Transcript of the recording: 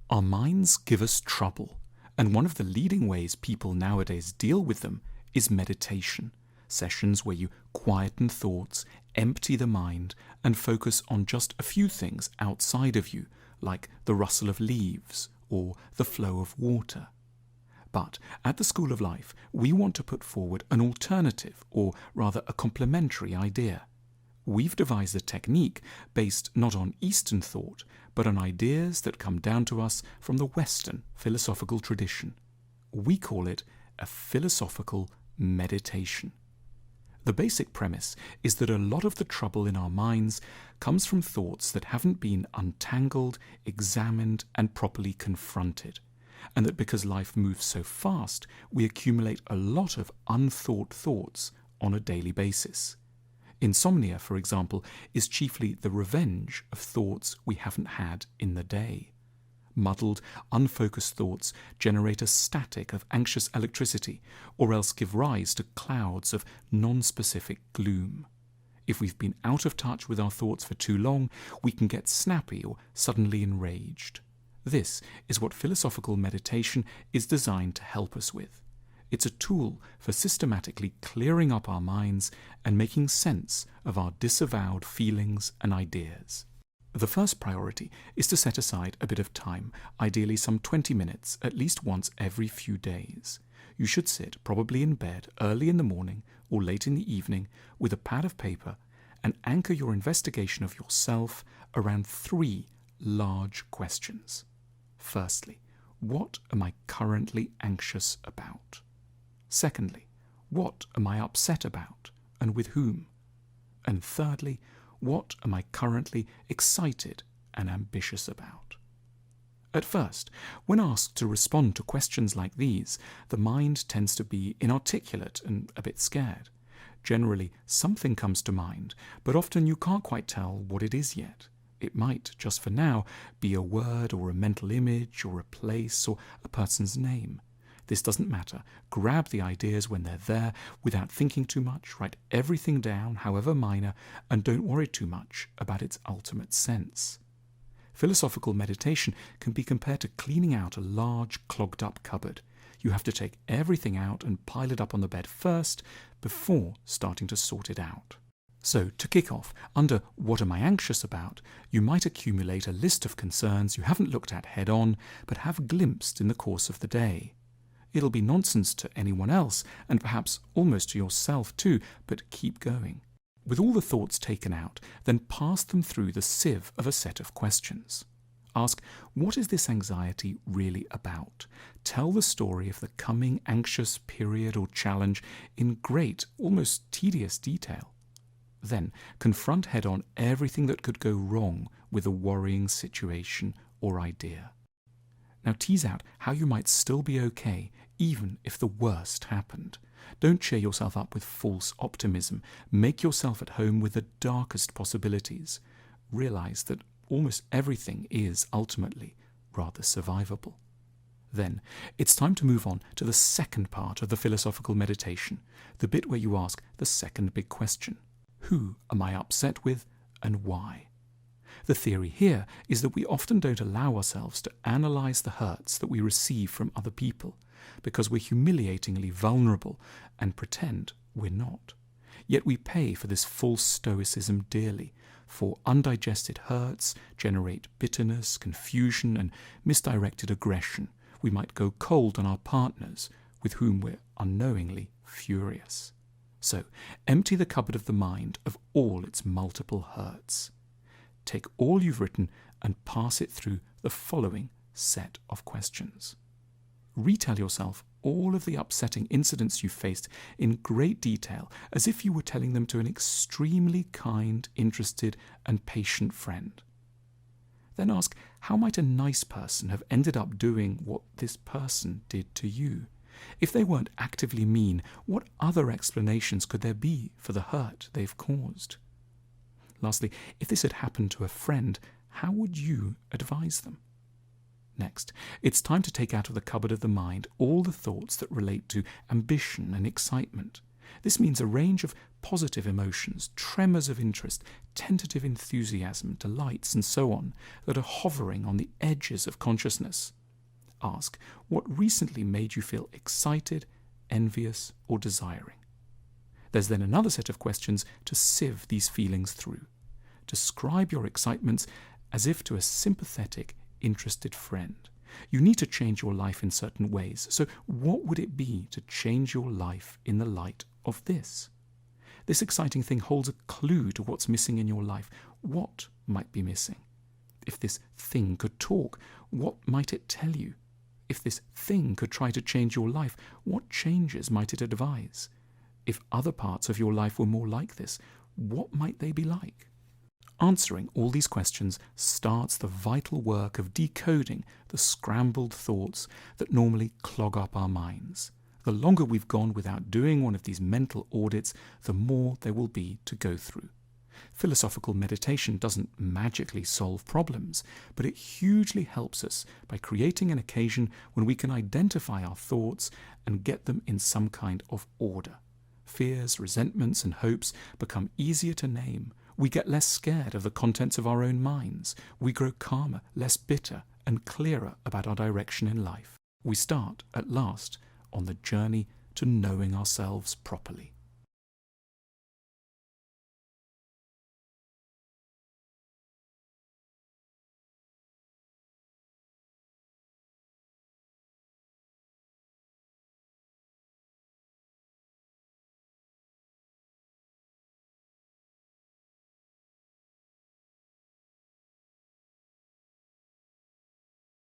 Our minds give us trouble, and one of the leading ways people nowadays deal with them is meditation, sessions where you quieten thoughts, empty the mind, and focus on just a few things outside of you, like the rustle of leaves or the flow of water. But at the School of Life, we want to put forward an alternative, or rather a complementary idea. We've devised a technique based not on Eastern thought, but on ideas that come down to us from the Western philosophical tradition. We call it a philosophical meditation. The basic premise is that a lot of the trouble in our minds comes from thoughts that haven't been untangled, examined, and properly confronted, and that because life moves so fast, we accumulate a lot of unthought thoughts on a daily basis. Insomnia, for example, is chiefly the revenge of thoughts we haven't had in the day. Muddled, unfocused thoughts generate a static of anxious electricity, or else give rise to clouds of non-specific gloom. If we've been out of touch with our thoughts for too long, we can get snappy or suddenly enraged. This is what philosophical meditation is designed to help us with. It's a tool for systematically clearing up our minds and making sense of our disavowed feelings and ideas. The first priority is to set aside a bit of time, ideally some 20 minutes, at least once every few days. You should sit, probably in bed, early in the morning or late in the evening, with a pad of paper and anchor your investigation of yourself around 3 large questions. Firstly, what am I currently anxious about? Secondly, what am I upset about, and with whom? And thirdly, what am I currently excited and ambitious about? At first, when asked to respond to questions like these, the mind tends to be inarticulate and a bit scared. Generally, something comes to mind, but often you can't quite tell what it is yet. It might, just for now, be a word or a mental image or a place or a person's name. This doesn't matter. Grab the ideas when they're there without thinking too much, write everything down, however minor, and don't worry too much about its ultimate sense. Philosophical meditation can be compared to cleaning out a large, clogged-up cupboard. You have to take everything out and pile it up on the bed first before starting to sort it out. So, to kick off, under What Am I Anxious About?, you might accumulate a list of concerns you haven't looked at head-on, but have glimpsed in the course of the day. It'll be nonsense to anyone else, and perhaps almost to yourself too, but keep going. With all the thoughts taken out, then pass them through the sieve of a set of questions. Ask, what is this anxiety really about? Tell the story of the coming anxious period or challenge in great, almost tedious detail. Then confront head-on everything that could go wrong with a worrying situation or idea. Now tease out how you might still be okay, even if the worst happened. Don't cheer yourself up with false optimism. Make yourself at home with the darkest possibilities. Realize that almost everything is ultimately rather survivable. Then it's time to move on to the second part of the philosophical meditation, the bit where you ask the second big question. Who am I upset with, and why? The theory here is that we often don't allow ourselves to analyze the hurts that we receive from other people because we're humiliatingly vulnerable and pretend we're not. Yet we pay for this false stoicism dearly, for undigested hurts generate bitterness, confusion, and misdirected aggression. We might go cold on our partners, with whom we're unknowingly furious. So, empty the cupboard of the mind of all its multiple hurts. Take all you've written and pass it through the following set of questions. Retell yourself all of the upsetting incidents you faced in great detail, as if you were telling them to an extremely kind, interested, and patient friend. Then ask, how might a nice person have ended up doing what this person did to you? If they weren't actively mean, what other explanations could there be for the hurt they've caused? Lastly, if this had happened to a friend, how would you advise them? Next, it's time to take out of the cupboard of the mind all the thoughts that relate to ambition and excitement. This means a range of positive emotions, tremors of interest, tentative enthusiasm, delights, and so on, that are hovering on the edges of consciousness. Ask, what recently made you feel excited, envious, or desiring? There's then another set of questions to sieve these feelings through. Describe your excitements as if to a sympathetic, interested friend. You need to change your life in certain ways, so what would it be to change your life in the light of this? This exciting thing holds a clue to what's missing in your life. What might be missing? If this thing could talk, what might it tell you? If this thing could try to change your life, what changes might it advise? If other parts of your life were more like this, what might they be like? Answering all these questions starts the vital work of decoding the scrambled thoughts that normally clog up our minds. The longer we've gone without doing one of these mental audits, the more there will be to go through. Philosophical meditation doesn't magically solve problems, but it hugely helps us by creating an occasion when we can identify our thoughts and get them in some kind of order. Fears, resentments, and hopes become easier to name. We get less scared of the contents of our own minds. We grow calmer, less bitter, and clearer about our direction in life. We start, at last, on the journey to knowing ourselves properly.